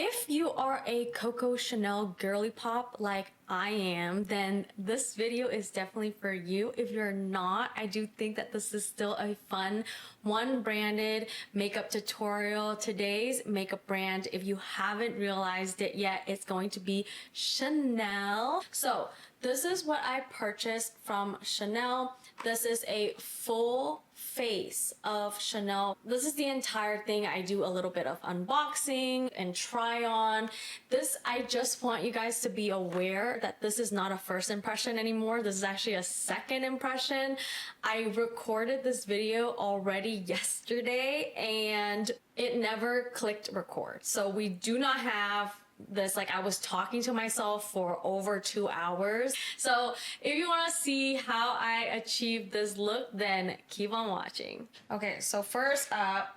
If you are a Coco Chanel girly pop like I am, then this video is definitely for you. If you're not, I do think that this is still a fun one branded makeup tutorial. Today's makeup brand, if you haven't realized it yet, it's going to be Chanel. So this is what I purchased from Chanel. This is a full face of Chanel. This is the entire thing. I do a little bit of unboxing and try on. This, I just want you guys to be aware that this is not a first impression anymore. This is actually a second impression. I recorded this video already yesterday and it never clicked record. So we do not have this, like, I was talking to myself for over 2 hours. So if you want to see how I achieved this look, then keep on watching. Okay, so first up,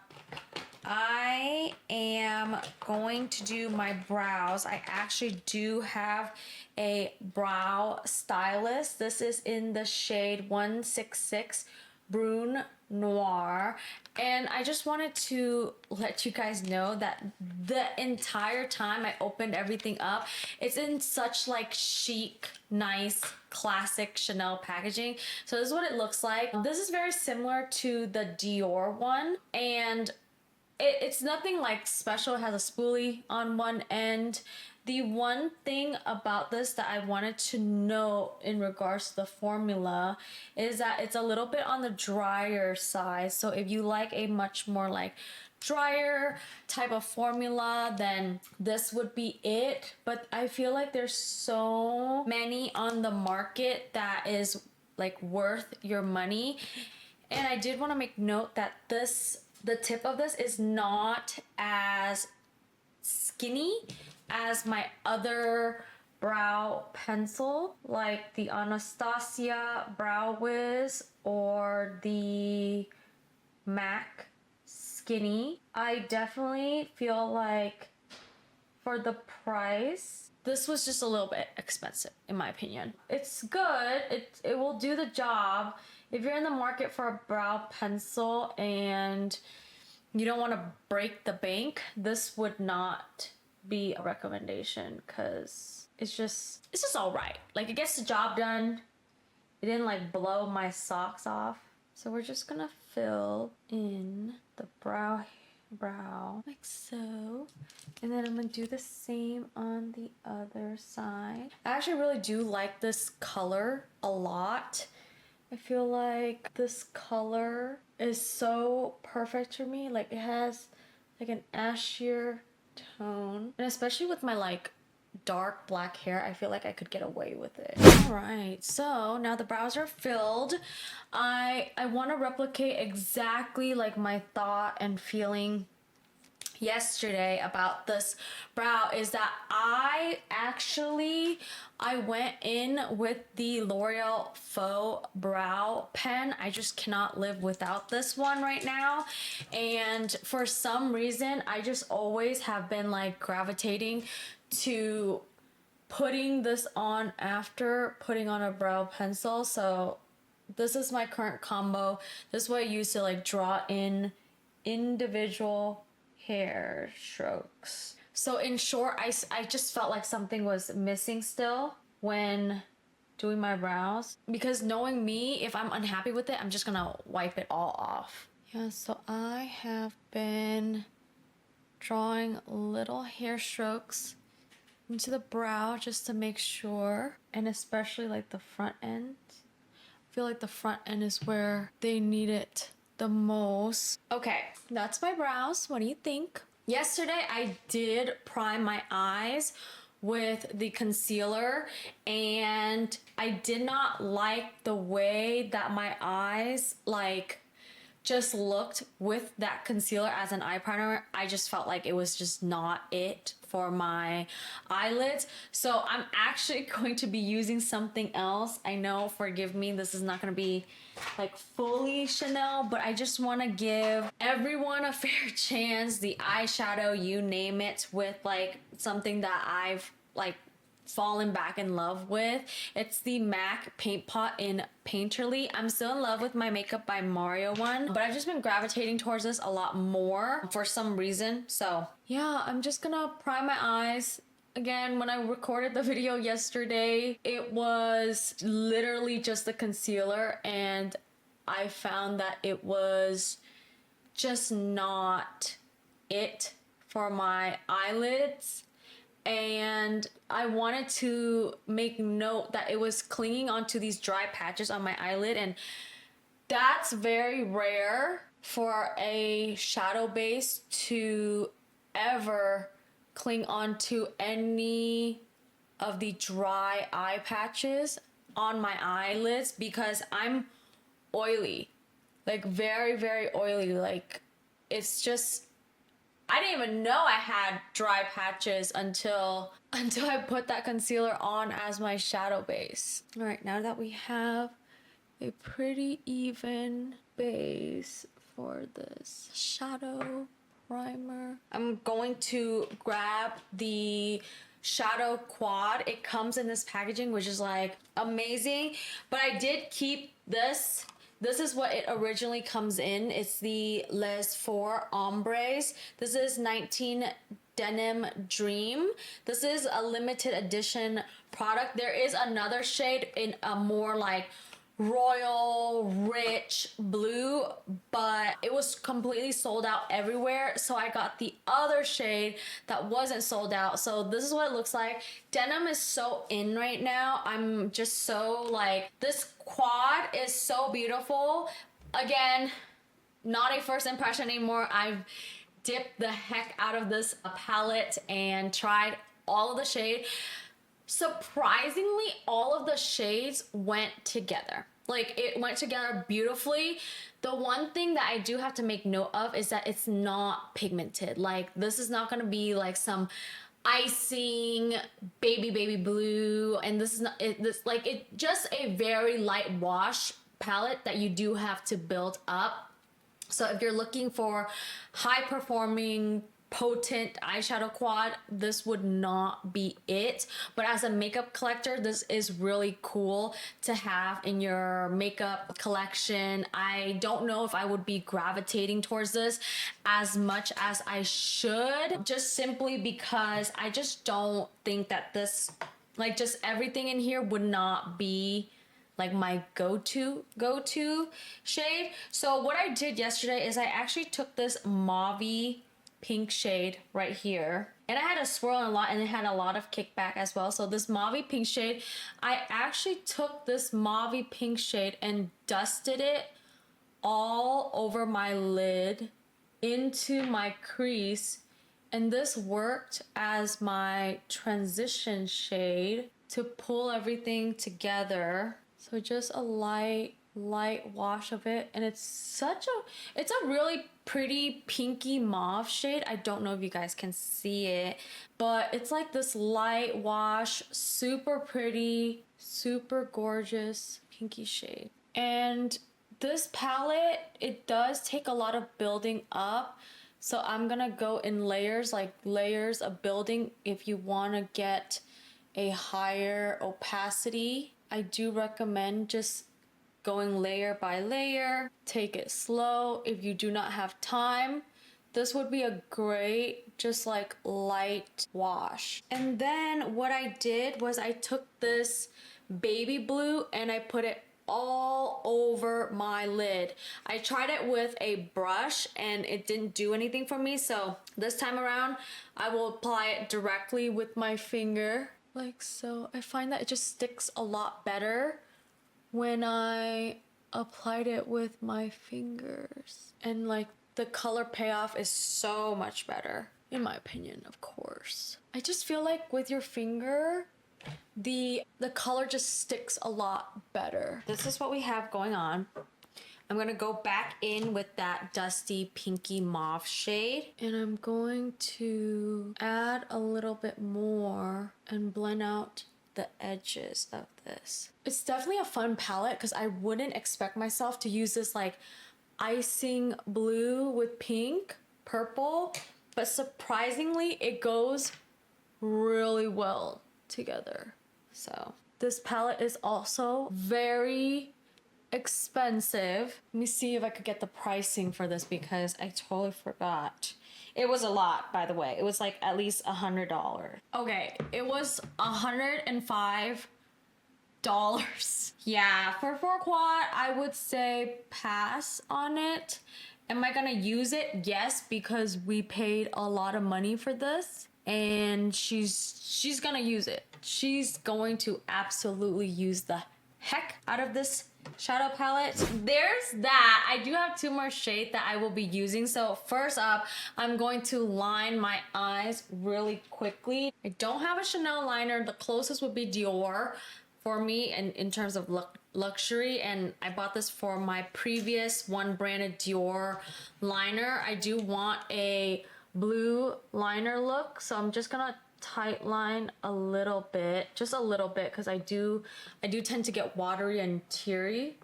I am going to do my brows. I actually do have a brow stylus. This is in the shade 166 Brune Noir, and I just wanted to let you guys know that the entire time I opened everything up, it's in such like chic, nice, classic Chanel packaging. So this is what it looks like. This is very similar to the Dior one, and it's nothing like special. It has a spoolie on one end. The one thing about this that I wanted to know in regards to the formula is that it's a little bit on the drier side. So if you like a much more like drier type of formula, then this would be it. But I feel like there's so many on the market that is like worth your money. And I did want to make note that the tip of this is not as skinny as my other brow pencil, like the Anastasia Brow Wiz or the MAC Skinny. I definitely feel like for the price, this was just a little bit expensive in my opinion. It's good, it will do the job. If you're in the market for a brow pencil and you don't want to break the bank, this would not be a recommendation because it's just all right. Like, it gets the job done. It didn't like blow my socks off. So we're just gonna fill in the brow like so, and then I'm gonna do the same on the other side. I actually really do like this color a lot. I feel like this color is so perfect for me. Like, it has like an ashier tone, and especially with my like dark black hair, I feel like I could get away with it. All right, so now the brows are filled. I want to replicate exactly like my thought and feeling yesterday about this brow is that I went in with the L'Oreal Faux Brow Pen. I just cannot live without this one right now, and for some reason I just always have been like gravitating to putting this on after putting on a brow pencil. So this is my current combo. This is what I use to like draw in individual hair strokes. So in short, I just felt like something was missing still when doing my brows, because knowing me, if I'm unhappy with it, I'm just gonna wipe it all off. Yeah, so I have been drawing little hair strokes into the brow just to make sure, and especially like the front end. I feel like the front end is where they need it the most. Okay, that's my brows. What do you think? Yesterday I did prime my eyes with the concealer, and I did not like the way that my eyes like just looked with that concealer as an eye primer. I just felt like it was just not it for my eyelids. So I'm actually going to be using something else. I know, forgive me, this is not going to be like fully Chanel, but I just want to give everyone a fair chance. The eyeshadow, you name it, with like something that I've like fallen back in love with. It's the MAC Paint Pot in Painterly. I'm still in love with my Makeup by Mario one, but I've just been gravitating towards this a lot more for some reason. So yeah, I'm just gonna prime my eyes. Again, when I recorded the video yesterday, it was literally just the concealer, and I found that it was just not it for my eyelids. And I wanted to make note that it was clinging onto these dry patches on my eyelid, and that's very rare for a shadow base to ever cling onto any of the dry eye patches on my eyelids, because I'm oily, like very, very oily. Like, it's just, I didn't even know I had dry patches until I put that concealer on as my shadow base. All right, now that we have a pretty even base for this shadow primer, I'm going to grab the shadow quad. It comes in this packaging, which is like amazing, but I did keep this. This is what it originally comes in. It's the Les 4 Ombres. This is 19 Denim Dream. This is a limited edition product. There is another shade in a more like royal rich blue, but it was completely sold out everywhere, so I got the other shade that wasn't sold out. So this is what it looks like. Denim is so in right now. I'm just so like, this quad is so beautiful. Again, not a first impression anymore. I've dipped the heck out of this palette and tried all of the shade. Surprisingly, all of the shades went together. Like, it went together beautifully. The one thing that I do have to make note of is that it's not pigmented. Like, this is not gonna be like some icing baby blue, and this is not it just a very light wash palette that you do have to build up. So if you're looking for high performing potent eyeshadow quad, this would not be it. But as a makeup collector, this is really cool to have in your makeup collection. I don't know if I would be gravitating towards this as much as I should, just simply because I just don't think that this, like, just everything in here would not be like my go-to shade. So what I did yesterday is I actually took this mauve pink shade right here, and I had to swirl a lot, and it had a lot of kickback as well. So this mauve pink shade, I actually took this mauve pink shade and dusted it all over my lid into my crease, and this worked as my transition shade to pull everything together. So just a light wash of it, and it's a really pretty pinky mauve shade. I don't know if you guys can see it, but it's like this light wash, super pretty, super gorgeous pinky shade. And this palette, it does take a lot of building up, so I'm gonna go in layers, like layers of building. If you want to get a higher opacity, I do recommend just going layer by layer. Take it slow. If you do not have time, this would be a great just like light wash. And then what I did was I took this baby blue and I put it all over my lid. I tried it with a brush and it didn't do anything for me, so this time around I will apply it directly with my finger like so. I find that it just sticks a lot better when I applied it with my fingers, and like the color payoff is so much better, in my opinion, of course. I just feel like with your finger, the color just sticks a lot better. This is what we have going on. I'm gonna go back in with that dusty pinky mauve shade, and I'm going to add a little bit more and blend out the edges of this. It's definitely a fun palette because I wouldn't expect myself to use this like icing blue with pink, purple, but surprisingly it goes really well together. So this palette is also very expensive. Let me see if I could get the pricing for this because I totally forgot. It was a lot, by the way. It was like at least $100. Okay, it was $105. Yeah, for 4 quad, I would say pass on it. Am I gonna use it? Yes, because we paid a lot of money for this, and she's gonna use it. She's going to absolutely use the heck out of this shadow palette. There's that. I do have 2 more shades that I will be using. So first up, I'm going to line my eyes really quickly. I don't have a Chanel liner. The closest would be Dior for me, and in terms of luxury, and I bought this for my previous one branded Dior liner. I do want a blue liner look, so I'm just gonna tight line a little bit, just a little bit, because I do tend to get watery and teary.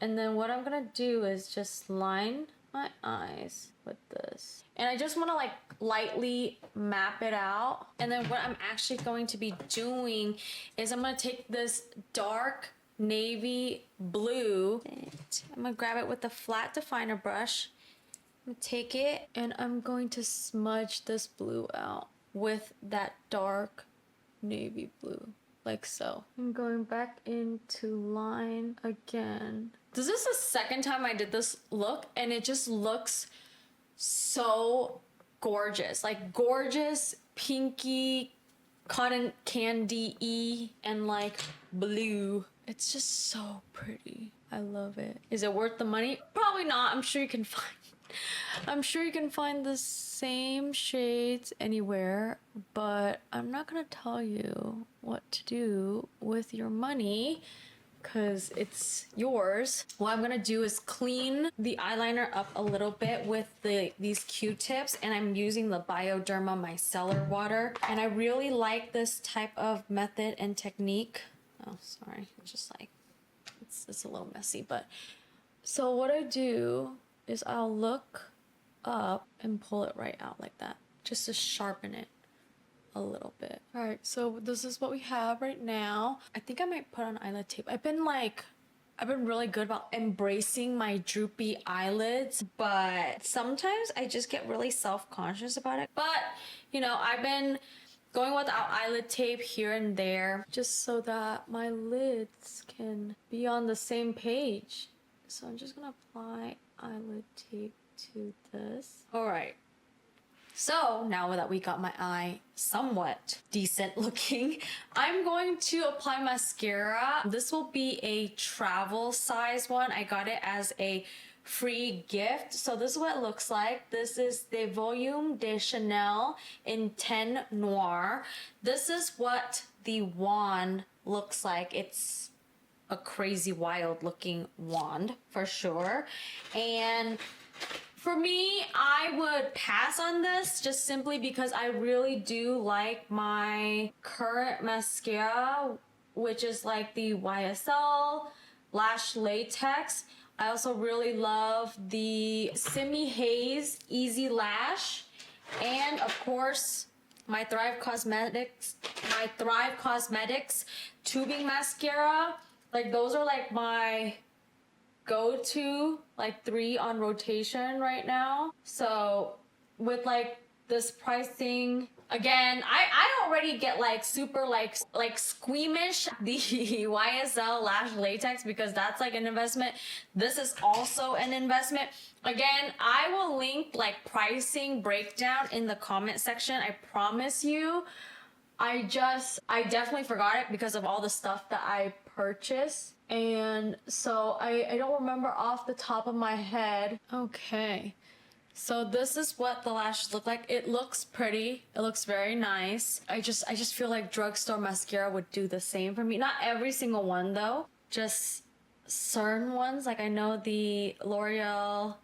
And then what I'm gonna do is just line my eyes with this, and I just want to like lightly map it out. And then what I'm actually going to be doing is I'm gonna take this dark navy blue, I'm gonna grab it with a flat definer brush, I'm gonna take it and I'm going to smudge this blue out with that dark navy blue, like so. I'm going back into line again. This is the second time I did this look, and it just looks so gorgeous. Like gorgeous, pinky, cotton candy-y, and like blue. It's just so pretty. I love it. Is it worth the money? Probably not. I'm sure you can find the same shades anywhere, but I'm not gonna tell you what to do with your money because it's yours. What I'm gonna do is clean the eyeliner up a little bit with these Q-tips, and I'm using the Bioderma micellar water, and I really like this type of method and technique. Oh, sorry, it's just like it's a little messy, but so what I do is I'll look up and pull it right out like that, just to sharpen it a little bit. All right, so this is what we have right now. I think I might put on eyelid tape. I've been really good about embracing my droopy eyelids, but sometimes I just get really self-conscious about it. But, you know, I've been going without eyelid tape here and there just so that my lids can be on the same page. So I'm just gonna apply eyelid tape to this. All right. So now that we got my eye somewhat decent looking, I'm going to apply mascara. This will be a travel size one. I got it as a free gift. So this is what it looks like. This is the Volume de Chanel in Teint Noir. This is what the wand looks like. It's a crazy wild looking wand for sure. And for me, I would pass on this just simply because I really do like my current mascara, which is like the YSL Lash Latex. I also really love the Simi Haze Easy Lash, and of course my Thrive Cosmetics tubing mascara. Like those are like my go-to, like 3 on rotation right now. So with like this pricing, again, I already get like super like squeamish the YSL Lash Latex because that's like an investment. This is also an investment. Again, I will link like pricing breakdown in the comment section. I promise you. I definitely forgot it because of all the stuff that I purchased. And so I don't remember off the top of my head. Okay. So this is what the lashes look like. It looks pretty. It looks very nice. I just feel like drugstore mascara would do the same for me. Not every single one though. Just certain ones. Like I know the L'Oreal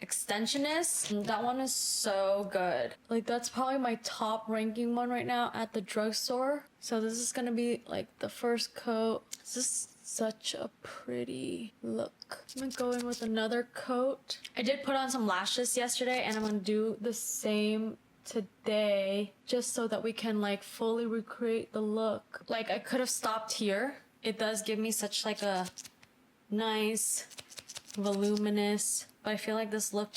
Extensionist, that one is so good. Like that's probably my top ranking one right now at the drugstore. So this is gonna be like the first coat. This is such a pretty look. I'm gonna go in with another coat. I did put on some lashes yesterday and I'm gonna do the same today just so that we can like fully recreate the look. Like I could have stopped here. It does give me such like a nice voluminous, but I feel like this look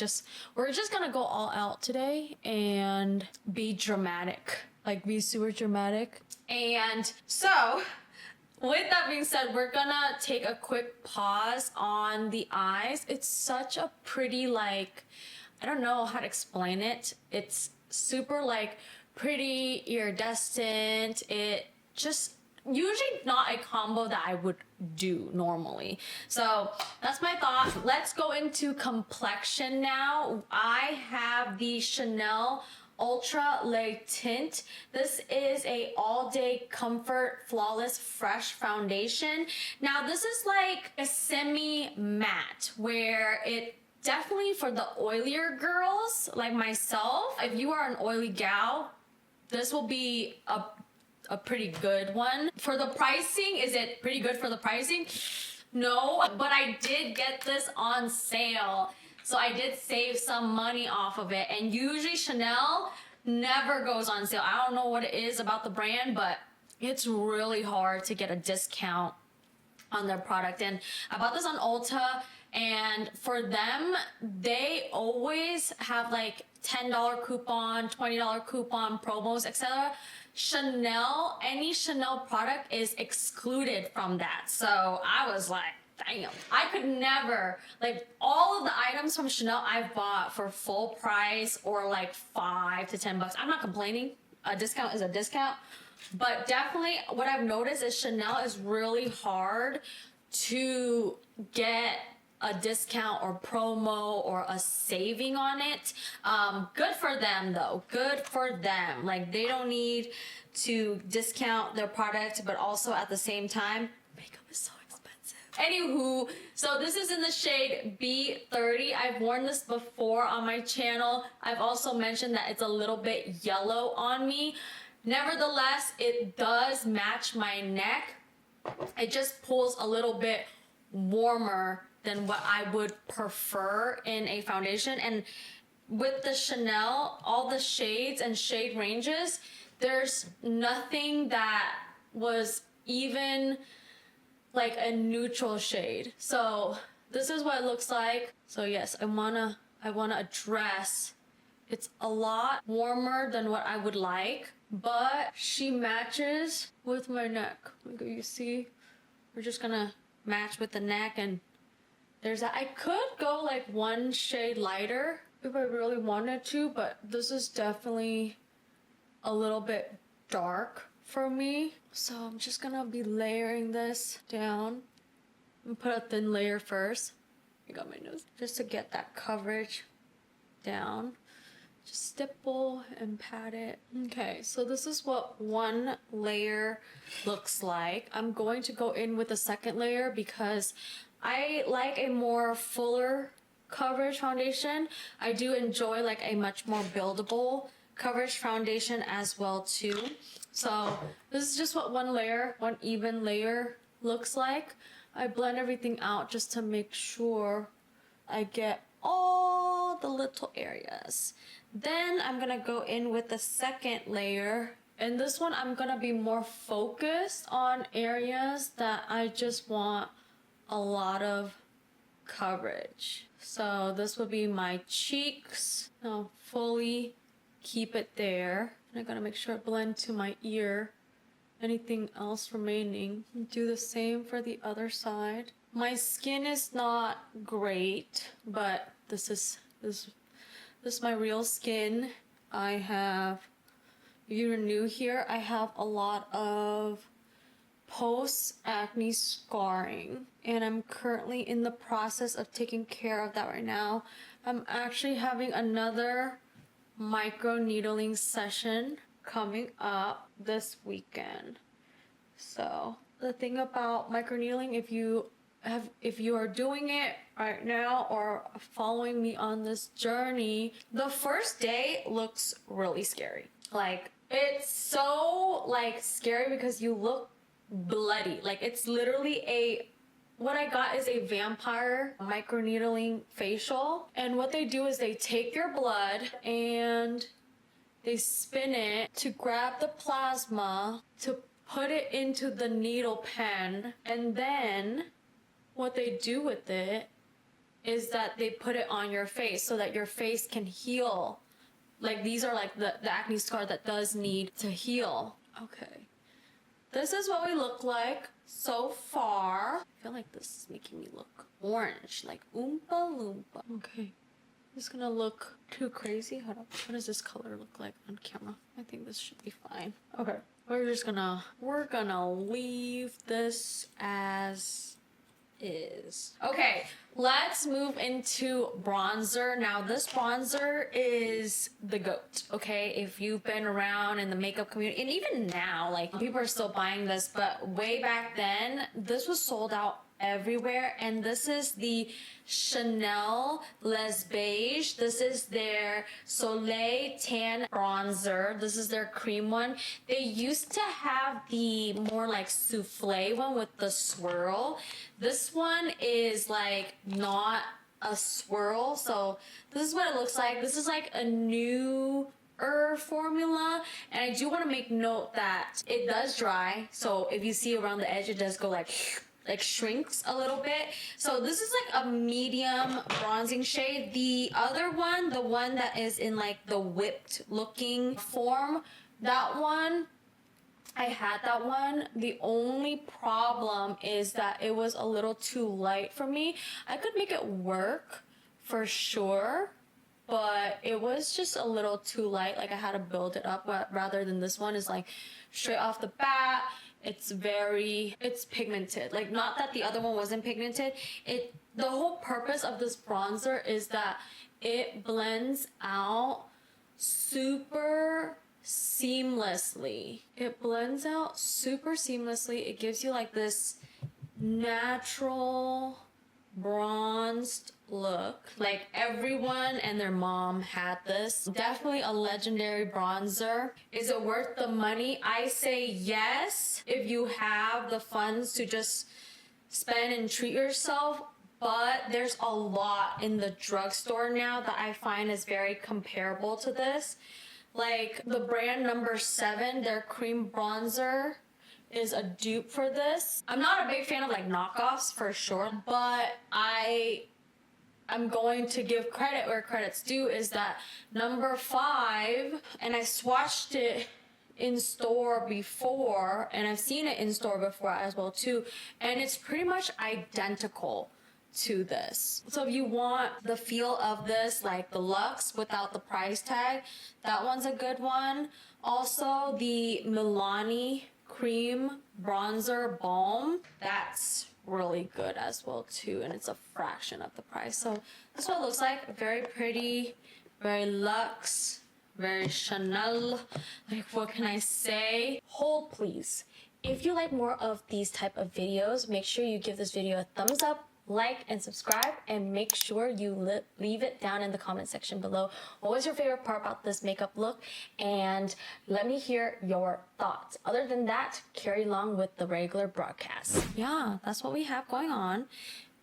we're just gonna go all out today and be dramatic, like be super dramatic. And so with that being said, we're gonna take a quick pause on the eyes. It's such a pretty, like, I don't know how to explain it. It's super like pretty, iridescent. It just usually not a combo that I would do normally. So that's my thought. Let's go into complexion now. I have the Chanel Ultra Le Tint. This is a all-day comfort flawless fresh foundation. Now this is like a semi-matte where it definitely for the oilier girls like myself. If you are an oily gal, this will be a pretty good one. For the pricing, is it pretty good for the pricing? No, but I did get this on sale. So I did save some money off of it. And usually Chanel never goes on sale. I don't know what it is about the brand, but it's really hard to get a discount on their product. And I bought this on Ulta, and for them, they always have like $10 coupon, $20 coupon, promos, etc. Chanel, any Chanel product is excluded from that. So I was like, damn, I could never, like all of the items from Chanel I've bought for full price or like $5 to $10. I'm not complaining. A discount is a discount. But definitely what I've noticed is Chanel is really hard to get a discount or promo or a saving on it. Good for them though, good for them. Like they don't need to discount their product, but also at the same time, makeup is so expensive. Anywho, so this is in the shade B30. I've worn this before on my channel. I've also mentioned that it's a little bit yellow on me. Nevertheless, it does match my neck. It just pulls a little bit warmer than what I would prefer in a foundation. And with the Chanel, all the shades and shade ranges, there's nothing that was even like a neutral shade. So this is what it looks like. So yes, I wanna address, it's a lot warmer than what I would like, but she matches with my neck. Like you see, we're just gonna match with the neck, and there's that. I could go like one shade lighter if I really wanted to, but this is definitely a little bit dark for me. So I'm just gonna be layering this down and put a thin layer first. I got my nose. Just to get that coverage down. Just stipple and pat it. Okay, so this is what one layer looks like. I'm going to go in with a second layer because I like a more fuller coverage foundation. I do enjoy like a much more buildable coverage foundation as well too. So this is just what one even layer looks like. I blend everything out just to make sure I get all the little areas. Then I'm gonna go in with the second layer. And this one I'm gonna be more focused on areas that I just want a lot of coverage. So this will be my cheeks. I'll fully keep it there. And I'm gonna make sure it blend to my ear. Anything else remaining. Do the same for the other side. My skin is not great, but this is my real skin. I have, if you're new here, I have a lot of post-acne scarring, and I'm currently in the process of taking care of that right now. I'm actually having another micro needling session coming up this weekend. So the thing about micro needling, if you are doing it right now or following me on this journey, the first day looks really scary. Like it's so like scary because you look bloody. Like it's literally what I got is a vampire microneedling facial. And what they do is they take your blood and they spin it to grab the plasma, to put it into the needle pen, and then what they do with it is that they put it on your face so that your face can heal. Like, these are like the acne scar that does need to heal. Okay. This is what we look like so far. I feel like this is making me look orange, like Oompa Loompa. Okay. This is gonna look too crazy. Hold up. What does this color look like on camera? I think this should be fine. Okay. We're gonna leave this as is. Okay, let's move into bronzer. Now this bronzer is the GOAT, okay? If you've been around in the makeup community, and even now, like, people are still buying this, but way back then, this was sold out everywhere. And this is the Chanel Les Beige. This is their Soleil tan bronzer. This is their cream one. They used to have the more like souffle one with the swirl. This one is like not a swirl, so this is what it looks like. This is like a new formula, and I do want to make note that it does dry, so if you see around the edge, it does go like shrinks a little bit. So this is like a medium bronzing shade. The other one, the one that is in like the whipped looking form, that one, I had that one. The only problem is that it was a little too light for me. I could make it work for sure, but it was just a little too light. Like, I had to build it up, but rather than this one is like straight off the bat. It's pigmented. Like, not that the other one wasn't pigmented. The whole purpose of this bronzer is that it blends out super seamlessly. It blends out super seamlessly. It gives you like this natural bronzed look. Like, everyone and their mom had this. Definitely a legendary bronzer. Is it worth the money? I say yes, if you have the funds to just spend and treat yourself. But there's a lot in the drugstore now that I find is very comparable to this. Like, the brand number 7, their cream bronzer is a dupe for this. I'm not a big fan of like knockoffs for sure, but I'm going to give credit where credit's due, is that number 5, and I swatched it in store before, and I've seen it in store before as well too, and it's pretty much identical to this. So if you want the feel of this, like the luxe without the price tag, that one's a good one. Also, the Milani cream bronzer Baume, that's really good as well too, and it's a fraction of the price. So this one looks like very pretty, very luxe, very Chanel. Like, what can I say? Hold please. If you like more of these type of videos, make sure you give this video a thumbs up, like, and subscribe, and make sure you leave it down in the comment section below. What was your favorite part about this makeup look? And let me hear your thoughts. Other than that, carry along with the regular broadcast. Yeah, that's what we have going on.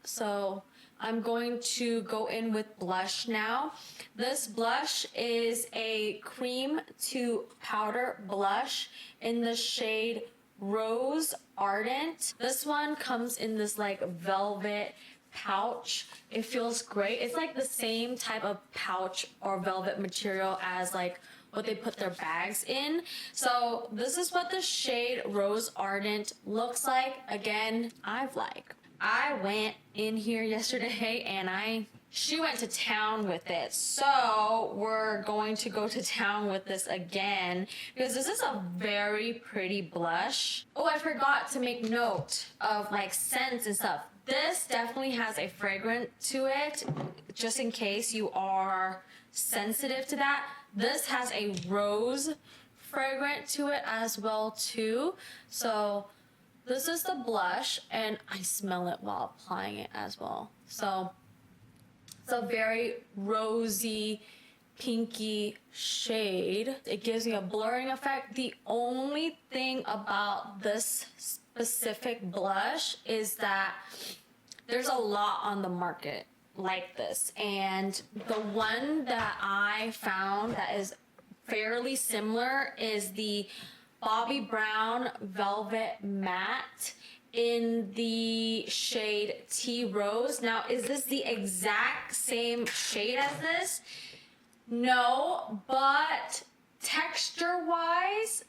So I'm going to go in with blush now. This blush is a cream to powder blush in the shade Rose Ardent. This one comes in this like velvet pouch. It feels great. It's like the same type of pouch or velvet material as like what they put their bags in. So this is what the shade Rose Ardent looks like. Again, I went in here yesterday and she went to town with it. So we're going to go to town with this again because this is a very pretty blush. Oh, I forgot to make note of like scents and stuff. This definitely has a fragrance to it, just in case you are sensitive to that. This has a rose fragrance to it as well too. So this is the blush, and I smell it while applying it as well. So it's a very rosy, pinky shade. It gives me a blurring effect. The only thing about this specific blush is that there's a lot on the market like this. And the one that I found that is fairly similar is the Bobbi Brown Velvet Matte in the shade Tea Rose. Now, is this the exact same shade as this? No, but texture-wise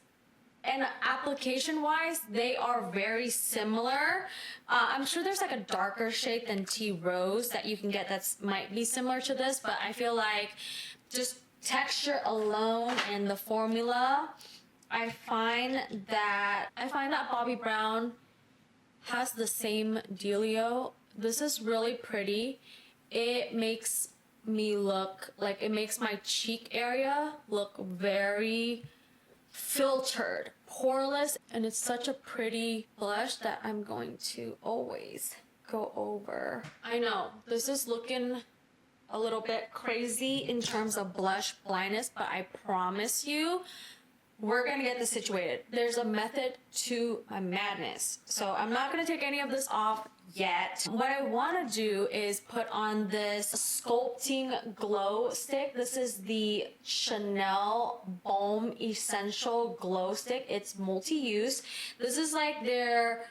and application-wise, they are very similar. I'm sure there's like a darker shade than Tea Rose that you can get that's might be similar to this, but I feel like just texture alone and the formula, I find that Bobbi Brown has the same dealio. This is really pretty. It makes me look like, it makes my cheek area look very filtered, poreless, and it's such a pretty blush that I'm going to always go over. I know this is looking a little bit crazy in terms of blush blindness, but I promise you we're gonna get this situated. There's a method to my madness. So I'm not gonna take any of this off yet. What I wanna do is put on this Sculpting Glow Stick. This is the Chanel Baume Essential Glow Stick. It's multi-use. This is like their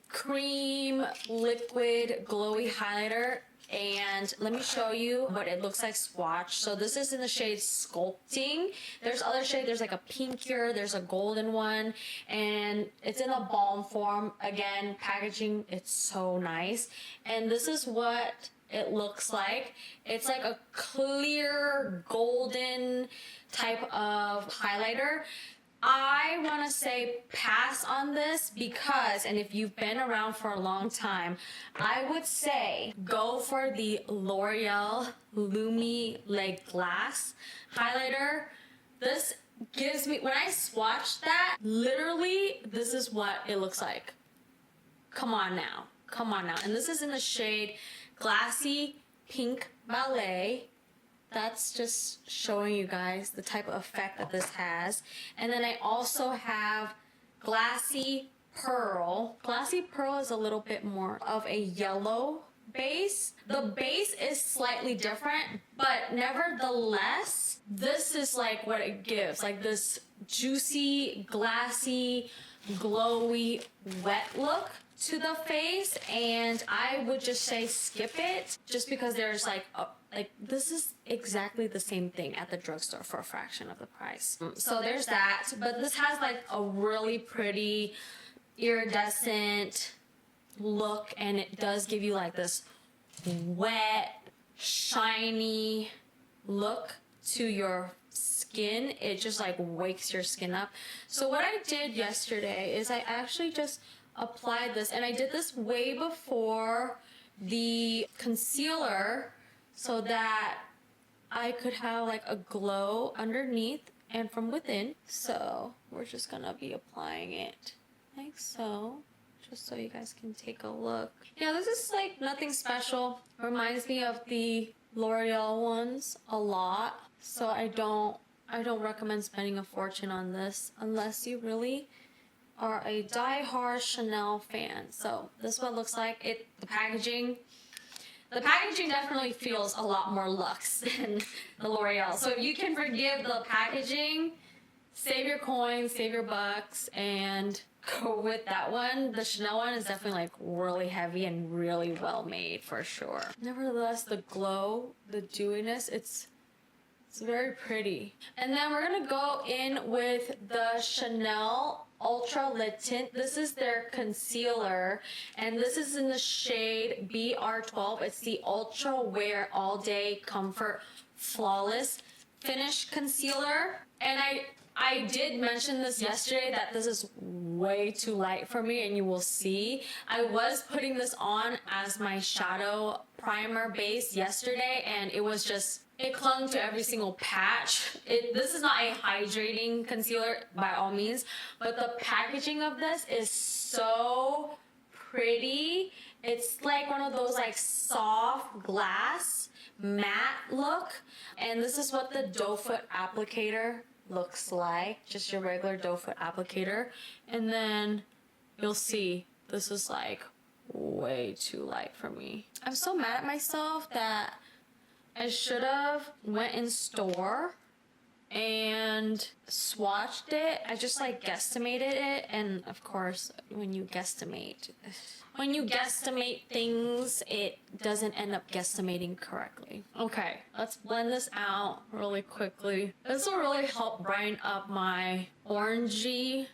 cream liquid glowy highlighter. And let me show you what it looks like swatch. So this is in the shade Sculpting. There's other shade, there's like a pinkier, there's a golden one, and it's in a balm form. Again, packaging, it's so nice. And this is what it looks like. It's like a clear golden type of highlighter. I want to say pass on this because, and if you've been around for a long time, I would say go for the L'Oreal Lumi Le Glace highlighter. This gives me, when I swatch that, literally this is what it looks like. Come on now. Come on now. And this is in the shade Glassy Pink Ballet. That's just showing you guys the type of effect that this has. And then I also have Glassy Pearl. Glassy Pearl is a little bit more of a yellow base. The base is slightly different, but nevertheless, this is like what it gives. Like this juicy, glassy, glowy, wet look to the face. And I would just say skip it just because there's like this is exactly the same thing at the drugstore for a fraction of the price. So there's that, but this has like a really pretty iridescent look, and it does give you like this wet, shiny look to your skin. It just like wakes your skin up. So what I did yesterday is I actually just applied this, and I did this way before the concealer, so that I could have like a glow underneath and from within. So we're just gonna be applying it like so, just so you guys can take a look. Yeah, this is like nothing special. Reminds me of the L'Oreal ones a lot. So I don't recommend spending a fortune on this unless you really are a die-hard Chanel fan. So this is what it looks like. The packaging definitely feels a lot more luxe than the L'Oreal. So if you can forgive the packaging, save your coins, save your bucks, and go with that one. The Chanel one is definitely like really heavy and really well made for sure. Nevertheless, the glow, the dewiness, it's very pretty. And then we're gonna go in with the Chanel Ultra Le Tint. This is their concealer, and this is in the shade BR12. It's the Ultra Wear All Day Comfort Flawless Finish Concealer. And I did mention this yesterday that this is way too light for me, and you will see. I was putting this on as my shadow primer base yesterday, and it was just, it clung to every single patch. This is not a hydrating concealer by all means, but the packaging of this is so pretty. It's like one of those like soft glass matte look. And this is what the doe foot applicator looks like. Just your regular doe foot applicator. And then you'll see this is like way too light for me. I'm so mad at myself that I should have went in store and swatched it. I just like guesstimated it, and of course when you guesstimate things, it doesn't end up guesstimating correctly. Okay, let's blend this out really quickly. This will really help brighten up my orangey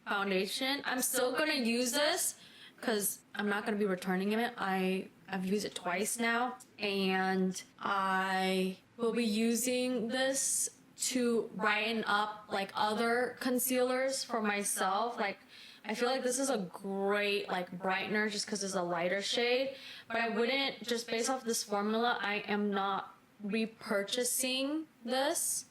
foundation. I'm still gonna use this because I'm not gonna be returning it. I've used it twice now, and I will be using this to brighten up like other concealers for myself. Like, I feel like this is a great like brightener just because it's a lighter shade, but I wouldn't, just based off this formula, I am not repurchasing this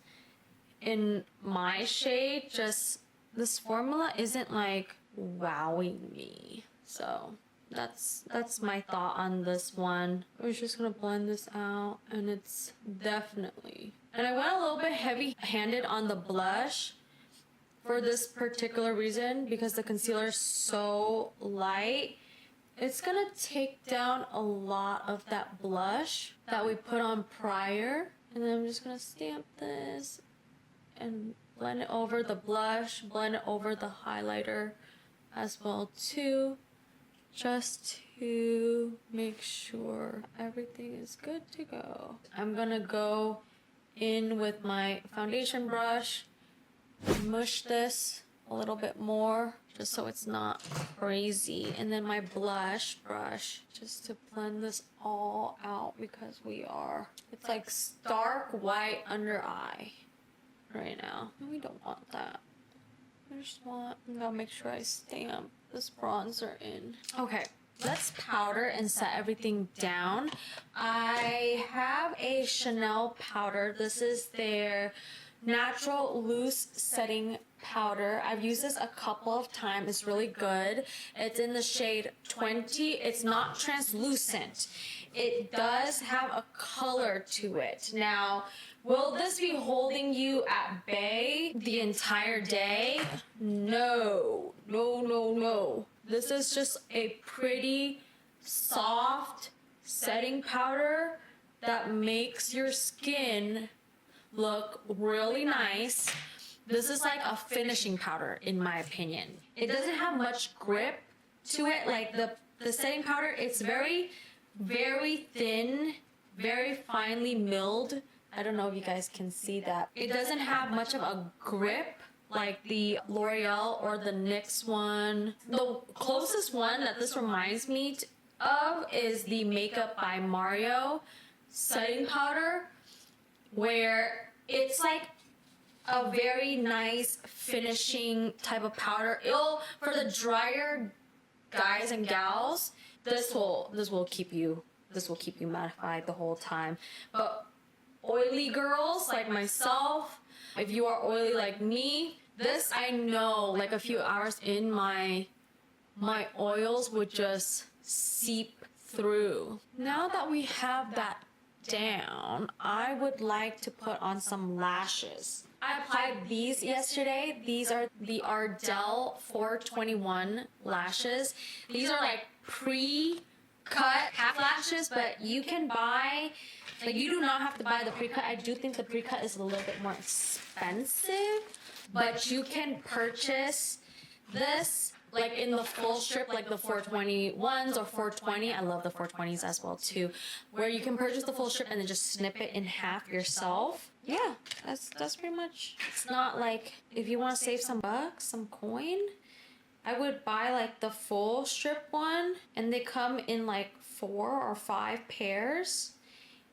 in my shade. Just this formula isn't like wowing me. So that's my thought on this one. I was just gonna blend this out, and it's definitely, and I went a little bit heavy-handed on the blush for this particular reason, because the concealer is so light. It's gonna take down a lot of that blush that we put on prior, and then I'm just gonna stamp this and blend it over the blush, blend it over the highlighter as well too, just to make sure everything is good to go. I'm gonna go in with my foundation brush, mush this a little bit more just so it's not crazy, and then my blush brush just to blend this all out, because it's like stark white under eye right now, and we don't want that. I'm gonna make sure I stamp this bronzer in. Okay, let's powder and set everything down. I have a Chanel powder. This is their natural loose setting powder. I've used this a couple of times. It's really good. It's in the shade 20. It's not translucent. It does have a color to it. Now, will this be holding you at bay the entire day? No. No, no, no. This is just a pretty soft setting powder that makes your skin look really nice. This is like a finishing powder in my opinion. It doesn't have much grip to it. Like the setting powder, it's very, very thin, very finely milled. I don't know if you guys can see that. It doesn't have much of a grip like the L'Oreal or the NYX one. The closest one that this reminds me of is the Makeup by Mario setting powder, where it's like a very nice finishing type of powder. For the drier guys and gals, this will keep you mattified the whole time. But oily girls like myself, if you are oily like me, this, I know, like a few hours in, my oils would just seep through. Now that we have that down, I would like to put on some lashes. I applied these yesterday. These are the Ardent 421 lashes. These are like pre-cut half lashes, but you can buy, like, you do not have to buy the pre-cut. I do think the pre-cut is a little bit more expensive, but you can purchase this like in the full strip, like the 421s or 420. I love the 420s as well too, where you can purchase the full strip and then just snip it in half yourself. Yeah, that's pretty much. It's not like, if you want to save some bucks, some coin, I would buy like the full strip one, and they come in like 4 or 5 pairs,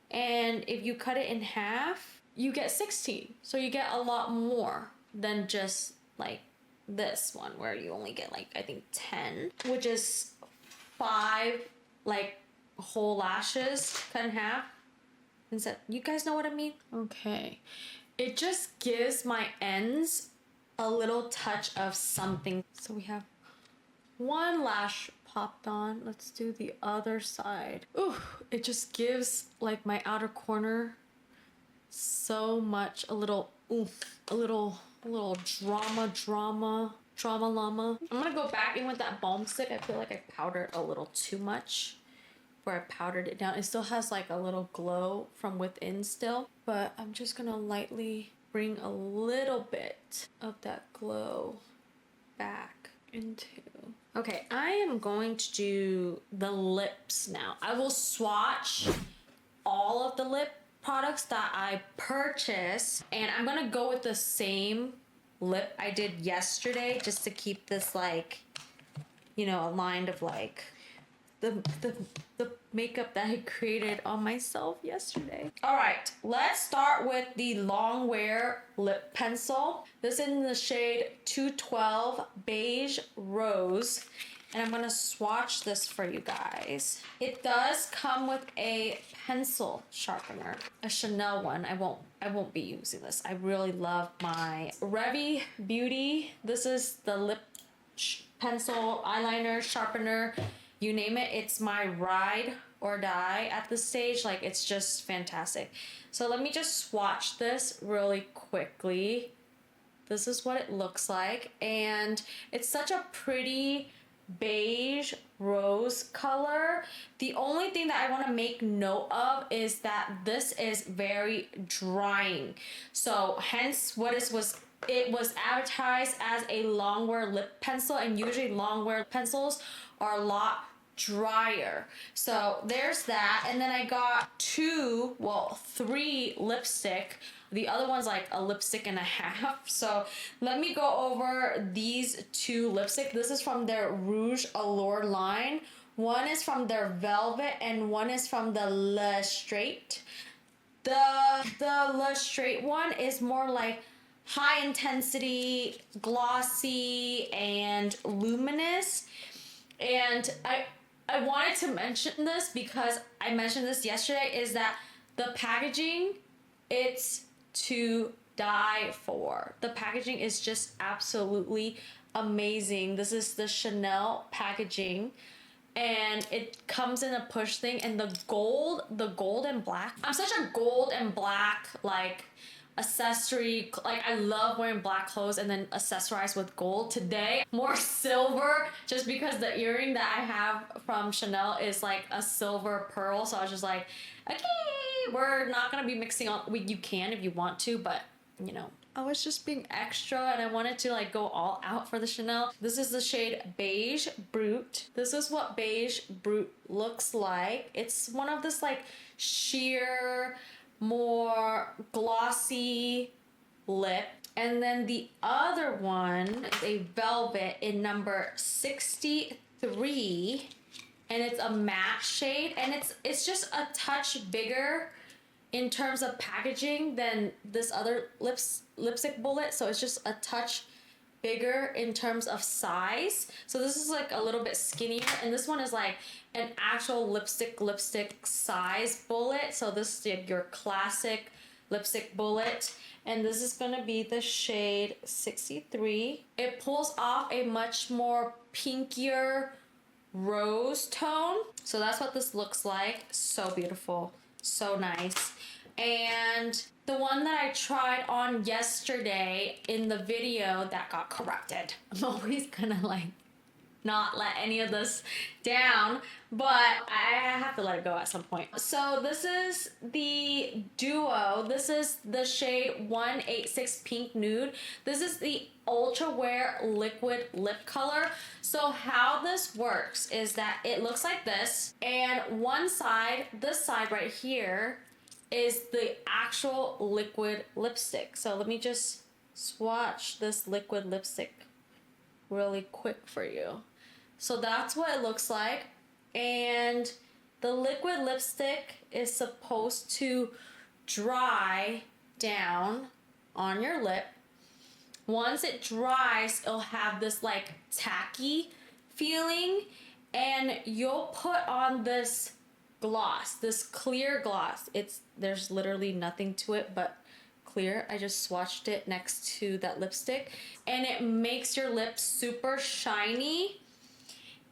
and if you cut it in half, you get 16. So you get a lot more than just like this one, where you only get like, I think 10, which is 5 like whole lashes cut in half. Instead, you guys know what I mean? Okay, it just gives my ends a little touch of something. So we have one lash popped on. Let's do the other side. Ooh, it just gives like my outer corner so much, a little oomph, a little drama llama. I'm gonna go back in with that Baume stick. I feel like I powdered a little too much, where I powdered it down. It still has like a little glow from within still, but I'm just gonna lightly bring a little bit of that glow back into. Okay, I am going to do the lips now. I will swatch all of the lip products that I purchased, and I'm gonna go with the same lip I did yesterday just to keep this like, you know, aligned of like the makeup that I created on myself yesterday. All right, let's start with the long wear lip pencil. This is in the shade 212 Beige Rose. And I'm gonna swatch this for you guys. It does come with a pencil sharpener, a Chanel one. I won't be using this. I really love my Revy Beauty. This is the lip pencil, eyeliner, sharpener, you name it. It's my ride or die at this stage. Like, it's just fantastic. So let me just swatch this really quickly. This is what it looks like. And it's such a pretty beige rose color. The only thing that I want to make note of is that this is very drying. So hence it was advertised as a long wear lip pencil, and usually long wear pencils are a lot drier. So there's that. And then I got three lipstick. The other one's like a lipstick and a half. So let me go over these two lipstick. This is from their Rouge Allure line. One is from their Velvet and one is from the Le Straight. The Le Straight one is more like high intensity, glossy, and luminous. And I wanted to mention this because I mentioned this yesterday, is that the packaging, it's to die for. The packaging is just absolutely amazing. This is the Chanel packaging, and it comes in a push thing, and the gold and black. I'm such a gold and black like accessory, like I love wearing black clothes and then accessorize with gold. Today more silver, just because the earring that I have from Chanel is like a silver pearl. So I was just like, okay, we're not gonna be mixing on. You can if you want to, but you know, I was just being extra and I wanted to like go all out for the Chanel. This is the shade Beige Brute. This is what Beige Brute looks like. It's one of this like sheer, more glossy lip. And then the other one is a Velvet in number 63, and it's a matte shade, and it's just a touch bigger in terms of packaging than this other lipstick bullet. So it's just a touch bigger in terms of size. So this is like a little bit skinnier, and this one is like an actual lipstick size bullet. So this is like your classic lipstick bullet, and this is gonna be the shade 63. It pulls off a much more pinkier rose tone. So that's what this looks like. So beautiful, so nice. And the one that I tried on yesterday in the video that got corrected. I'm always gonna like not let any of this down, but I have to let it go at some point. So this is the duo. This is the shade 186 Pink Nude. This is the Ultra Wear Liquid Lip Color. So how this works is that it looks like this, and one side, this side right here, is the actual liquid lipstick. So let me just swatch this liquid lipstick really quick for you. So that's what it looks like. And the liquid lipstick is supposed to dry down on your lip. Once it dries, it'll have this like tacky feeling, and you'll put on this gloss, this clear gloss. There's literally nothing to it but clear. I just swatched it next to that lipstick, and it makes your lips super shiny.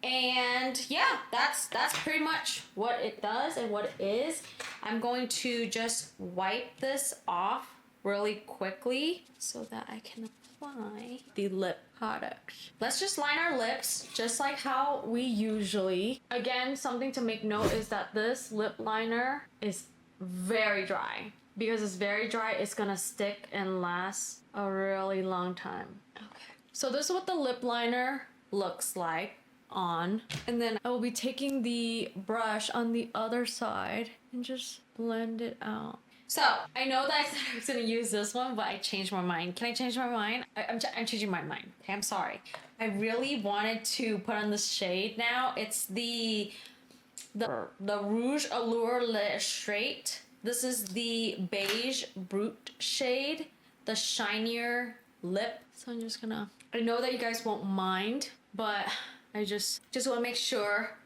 And yeah, that's pretty much what it does and what it is. I'm going to just wipe this off really quickly so that I can apply the lip product. Let's just line our lips just like how we usually. Again, something to make note is that this lip liner is very dry. because it's very dry, it's gonna stick and last a really long time. Okay, so this is what the lip liner looks like on, and then I will be taking the brush on the other side and just blend it out. So I know that I said I was gonna use this one, but I changed my mind. Can I change my mind? I'm changing my mind. Okay, I'm sorry. I really wanted to put on this shade now. It's the Rouge Allure Le Straight. This is the Beige Brute shade, the shinier lip. So I'm just gonna, I know that you guys won't mind, but I just want to make sure,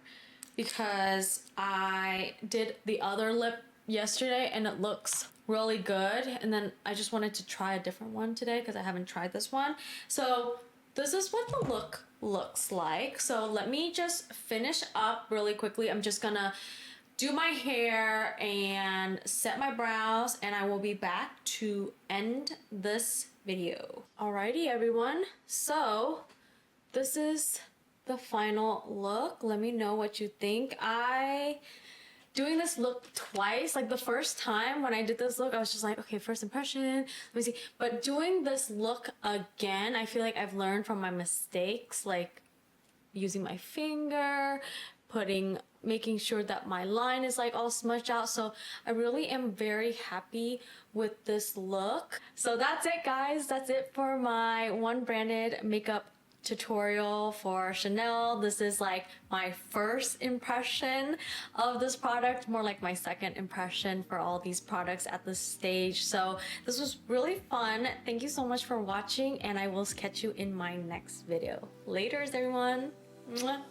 because I did the other lip yesterday and it looks really good, and then I just wanted to try a different one today because I haven't tried this one. So this is what the look looks like. So let me just finish up really quickly. I'm just gonna do my hair and set my brows, and I will be back to end this video. Alrighty everyone, so this is the final look. Let me know what you think. Doing this look twice, like the first time when I did this look, I was just like, okay, first impression, let me see. But doing this look again, I feel like I've learned from my mistakes, like using my finger, making sure that my line is like all smudged out. So I really am very happy with this look. So that's it guys, that's it for my one branded makeup tutorial for Chanel. This is like my first impression of this product, more like my second impression for all these products at this stage. So this was really fun. Thank you so much for watching, and I will catch you in my next video. Laters everyone. Mwah.